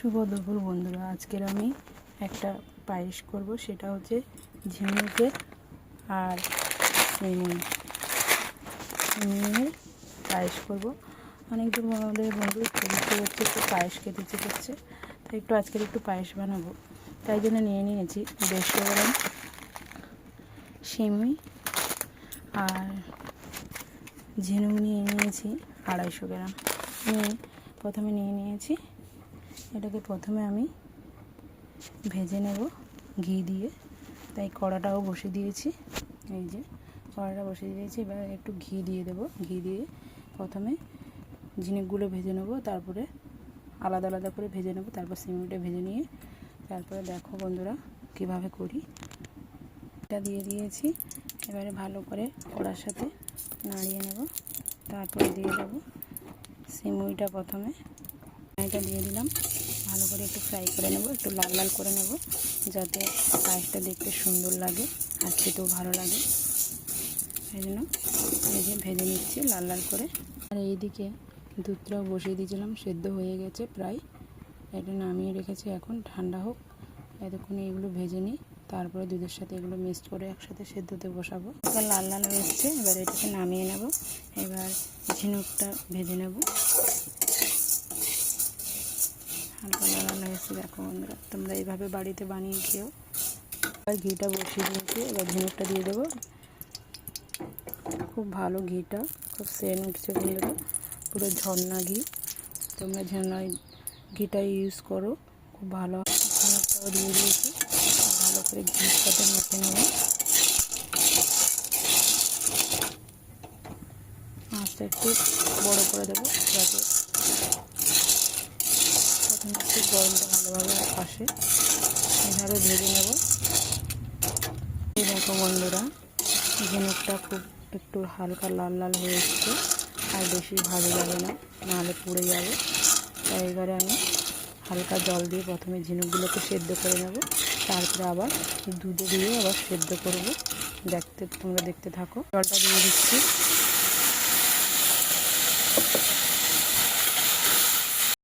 শুভ দুপুর বন্ধুরা, আজকের আমি একটা পায়েস করব। সেটা হচ্ছে ঝিনুকের আর সিমের পায়েস করব। অনেক দূর আমাদের বন্ধু ইচ্ছে হচ্ছে একটু পায়েস খেতে ইচ্ছে করছে, তাই আজকের একটু পায়েস বানাবো। তাই জন্য নিয়ে নিয়েছি 150 গ্রাম সিমি আর ঝিনুক নিয়ে নিয়েছি 250 গ্রাম। প্রথমে নিয়ে নিয়েছি এটাকে। প্রথমে আমি ভেজে নেব ঘি দিয়ে, তাই কড়াটাও বসিয়ে দিয়েছি। এই যে কড়াটা বসিয়ে দিয়েছি, এবার একটু ঘি দিয়ে দেবো। ঘি দিয়ে প্রথমে ঝিনুকগুলো ভেজে নেব, তারপরে আলাদা আলাদা করে ভেজে নেব, তারপর সিমেন্টে ভেজে নিয়ে তারপরে দেখো বন্ধুরা কিভাবে করি। এটা দিয়ে দিয়েছি, এবারে ভালো করে কড়ার সাথে নাড়িয়ে নেব। তারপরে দিয়ে দেবো সিমুইটা। প্রথমে এটা দিয়ে দিলাম, ভালো করে একটু ফ্রাই করে নেব, একটু লাল লাল করে নেব, যাতে পায়েসটা দেখতে সুন্দর লাগে আর খেতেও ভালো লাগে। এই জন্য এই যে ভেজে নিচ্ছি লাল লাল করে। আর এইদিকে দুধটাও বসিয়ে দিয়েছিলাম, সেদ্ধ হয়ে গেছে প্রায়। এটা নামিয়ে রেখেছি, এখন ঠান্ডা হোক। এতক্ষণ এগুলো ভেজে নিই, তারপরে দুধের সাথে এগুলো মিক্সড করে একসাথে সেদ্ধতে বসাবো। এবার লাল লাল হয়েছে, এবার এটাকে নামিয়ে নেব। এবার ঝিনুকটা ভেজে নেব। হালকা লাল হয়েছে দেখো বন্ধুরা, তোমরা এইভাবে বাড়িতে বানিয়ে খেও। আর ঘিটা বসিয়ে দিয়েছি, এবার ঝিনুকটা দিয়ে দেবো। খুব ভালো ঘিটা, খুব সেন্ট উঠছে বন্ধুরা, পুরো ঝর্ণা ঘি। তোমরা ঝর্ণা ঘিটা ইউজ করো, খুব ভালো। ঝিনুকটাও দিয়ে দিয়েছি, ভালো করে ঘির সাথে মেখে নেব। আঁচটা একটু বড় করে দেবো, যাতে প্রথমে একটু গরমটা ভালোভাবে আসে। এভাবে ভেজে নেব। দেখো বন্ধুরা, ঝিনুকটা খুব একটু হালকা লাল লাল হয়ে এসছে, আর বেশি ভালো যাবে না, নাহলে পুড়ে যাবে। তাই এবারে আমি হালকা জল দিয়ে প্রথমে ঝিনুকগুলোকে সেদ্ধ করে নেব, তারপরে আবার দুধে দিয়ে আবার সেদ্ধ করব। তোমরা দেখতে থাকো। জলটা দিয়ে দিচ্ছি।